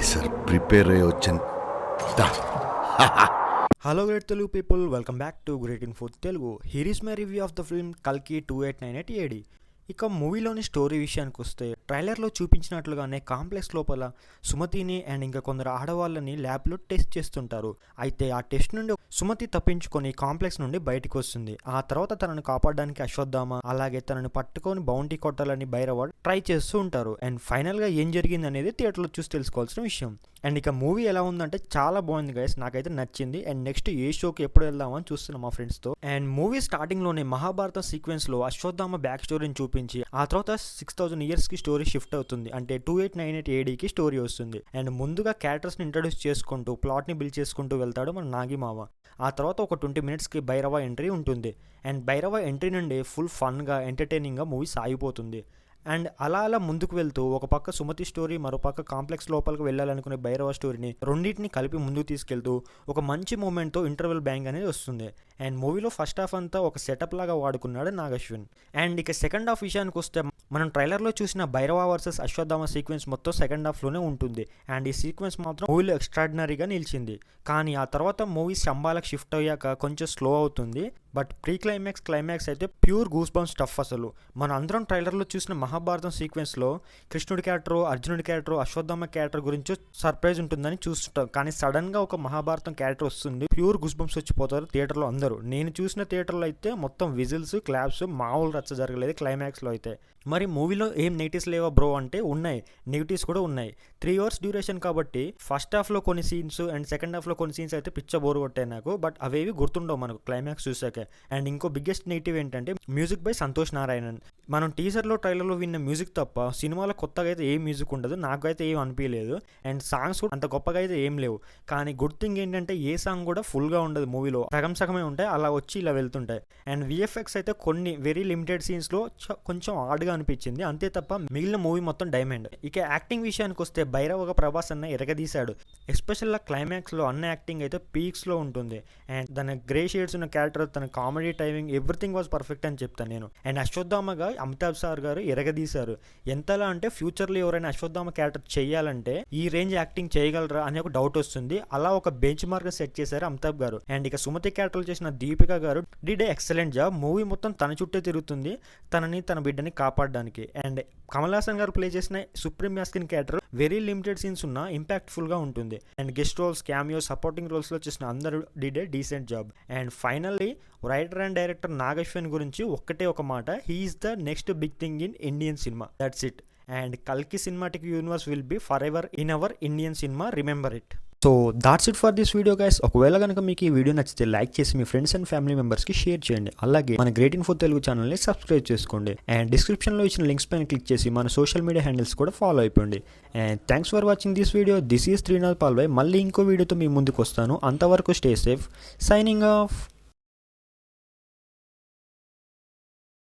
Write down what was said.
Sir prepare అయ్యి వచ్చాను. Hello great Telugu people, welcome back to Great Info Telugu. Here is my review of the film Kalki 2898 AD. ఇక మూవీలోని story విషయానికి వస్తే ట్రైలర్లో చూపించినట్లుగానే complex లోపల సుమతిని and ఇంకా కొందరు ఆడవాళ్ళని ల్యాబ్లో టెస్ట్ చేస్తుంటారు. అయితే ఆ టెస్ట్ నుండి సుమతి తప్పించుకొని కాంప్లెక్స్ నుండి బయటకు వస్తుంది. ఆ తర్వాత తనను కాపాడడానికి అశ్వత్థామ అలాగే తనను పట్టుకొని బౌంటీ కొట్టాలని భైరవ ట్రై చేస్తూ ఉంటారు. అండ్ ఫైనల్గా ఏం జరిగింది అనేది థియేటర్లో చూసి తెలుసుకోవాల్సిన విషయం. అండ్ ఇక మూవీ ఎలా ఉందంటే చాలా బాగుంది గైస్, నాకైతే నచ్చింది. అండ్ నెక్స్ట్ ఏ షోకి ఎప్పుడు వెళ్దామని చూస్తున్నాం మా ఫ్రెండ్స్తో. అండ్ మూవీ స్టార్టింగ్లోనే మహాభారతం సీక్వెన్స్లో అశ్వత్థామ బ్యాక్ స్టోరీని చూపించి ఆ తర్వాత 6000 ఇయర్స్కి స్టోరీ షిఫ్ట్ అవుతుంది. అంటే 2898 ADకి స్టోరీ వస్తుంది. అండ్ ముందుగా క్యారెక్టర్స్ని ఇంట్రడ్యూస్ చేసుకుంటూ ప్లాట్ని బిల్డ్ చేసుకుంటూ వెళ్తాడు మన నాగిమామ. ఆ తర్వాత ఒక 20 మినిట్స్కి భైరవ ఎంట్రీ ఉంటుంది. అండ్ భైరవ ఎంట్రీ నుండి ఫుల్ ఫన్గా ఎంటర్టైనింగ్గా మూవీ సాగిపోతుంది. అండ్ అలా ముందుకు వెళ్తూ ఒక పక్క సుమతి స్టోరీ, మరో పక్క కాంప్లెక్స్ లోపలికి వెళ్ళాలనుకునే భైరవ స్టోరీని రెండింటిని కలిపి ముందుకు తీసుకెళ్తూ ఒక మంచి మూమెంట్తో ఇంటర్వెల్ బ్యాంగ్ అనేది వస్తుంది. అండ్ మూవీలో ఫస్ట్ హాఫ్ అంతా ఒక సెటప్ లాగా వాడుకున్నాడు నాగశ్విన్. అండ్ ఇక సెకండ్ హాఫ్ విషయానికి వస్తే మనం ట్రైలర్లో చూసిన భైరవ వర్సెస్ అశ్వత్థామ సీక్వెన్స్ మొత్తం సెకండ్ హాఫ్లోనే ఉంటుంది. అండ్ ఈ సీక్వెన్స్ మాత్రం మూవీలో ఎక్స్ట్రాడినరీగా నిలిచింది. కానీ ఆ తర్వాత మూవీ శంబాలకు షిఫ్ట్ అయ్యాక కొంచెం స్లో అవుతుంది. బట్ ప్రీ క్లైమాక్స్ అయితే ప్యూర్ గూస్ బంప్స్ స్టఫ్. అసలు మన అందరం ట్రైలర్లో చూసిన మహాభారతం సీక్వెన్స్లో కృష్ణుడి క్యారెక్టర్, అర్జునుడి క్యారెక్టర్, అశ్వత్థామ క్యారెక్టర్ గురించి సర్ప్రైజ్ ఉంటుందని చూస్తుంటాం. కానీ సడన్గా ఒక మహాభారతం క్యారెక్టర్ వస్తుంది, ప్యూర్ గూస్ బంప్స్ వచ్చిపోతారు థియేటర్లో అందరూ. నేను చూసిన థియేటర్లో అయితే మొత్తం విజిల్స్, క్లాప్స్, మామూలు రచ్చ జరగలేదు క్లైమాక్స్లో అయితే. మరి మూవీలో ఏం నెగిటివ్స్ లేవా బ్రో అంటే ఉన్నాయి, నెగిటివ్స్ కూడా ఉన్నాయి. 3 hours డ్యూరేషన్ కాబట్టి ఫస్ట్ హాఫ్లో కొన్ని సీన్స్ అండ్ సెకండ్ హాఫ్లో కొన్ని సీన్స్ అయితే పిచ్చ బోర్ కొట్టాయి నాకు. బట్ అవేవి గుర్తుండవు మనకు క్లైమాక్స్ చూసాకే. అండ్ ఇంకో బిగ్గెస్ట్ నెగిటివ్ ఏంటంటే మ్యూజిక్ బై సంతోష్ నారాయణన్. మనం టీజర్లో ట్రైలర్లో విన్న మ్యూజిక్ తప్ప సినిమాలో కొత్తగా అయితే ఏ మ్యూజిక్ ఉండదు, నాకైతే ఏం అనిపించలేదు. అండ్ సాంగ్స్ కూడా అంత గొప్పగా అయితే ఏం లేవు. కానీ గుడ్ థింగ్ ఏంటంటే ఏ సాంగ్ కూడా ఫుల్గా ఉండదు మూవీలో, సగమే ఉంటాయి, అలా వచ్చి ఇలా వెళ్తుంటాయి. అండ్ విఎఫ్ఎక్స్ అయితే కొన్ని వెరీ లిమిటెడ్ సీన్స్లో కొంచెం ఆడ్గా అనిపించింది, అంతే తప్ప మిగిలిన మూవీ మొత్తం డైమండ్. ఇక యాక్టింగ్ విషయానికి వస్తే భైరవ ప్రభాస్ అన్న ఎరగదీశాడు. ఎస్పెషల్గా క్లైమాక్స్లో అన్న యాక్టింగ్ అయితే పీక్స్లో ఉంటుంది. అండ్ తన గ్రే షేడ్స్ ఉన్న క్యారెక్టర్, తన comedy timing, everything was perfect అని చెప్తాను నేను. అండ్ అశ్వత్థామగా అమితాబ్ సార్ గారు ఎరగదీశారు. ఎంతలా అంటే ఫ్యూచర్లో ఎవరైనా అశ్వత్థామ క్యారెక్టర్ చేయాలంటే ఈ రేంజ్ యాక్టింగ్ చేయగలరా అని ఒక డౌట్ వస్తుంది. అలా ఒక బెంచ్ మార్క్ సెట్ చేశారు అమితాబ్ గారు. అండ్ ఇక సుమతి క్యారెక్టర్ చేసిన దీపిక గారు డిడ్ ఎక్సలెంట్ జాబ్. మూవీ మొత్తం తన చుట్టే తిరుగుతుంది, తనని తన బిడ్డని కాపాడడానికి. అండ్ కమల్ హాసన్ గారు ప్లే చేసిన supreme యాస్కిన్ character very limited scenes ఉన్న ఇంపాక్ట్ఫుల్ గా ఉంటుంది. And guest roles, cameo, supporting roles లో చేసిన అందరూ did a decent job. And finally writer and director Nag Ashwin గురించి ఒక్కటే ఒక మాట, he is the next big thing in Indian cinema, that's it. And కల్కి cinematic universe will be for ever in our Indian cinema, remember it. So that's it for this video guys. ఒకవేళ కనుక మీకు ఈ video నచ్చితే like చేసి మీ friends and family మెంబర్స్కి share చేయండి. అలాగే మన గ్రేట్ ఇన్ఫో తెలుగు ఛానల్ని సబ్స్క్రైబ్ చేసుకోండి. అండ్ డిస్క్రిప్షన్లో ఇచ్చిన లింక్స్ పైన క్లిక్ చేసి మన సోషల్ మీడియా హ్యాండిల్స్ కూడా ఫాలో అయిపోండి. And thanks for watching this video. This is Srinath Palvai. మళ్ళీ ఇంకో వీడియోతో మీ ముందుకు వస్తాను. అంతవరకు స్టే సేఫ్. Signing off.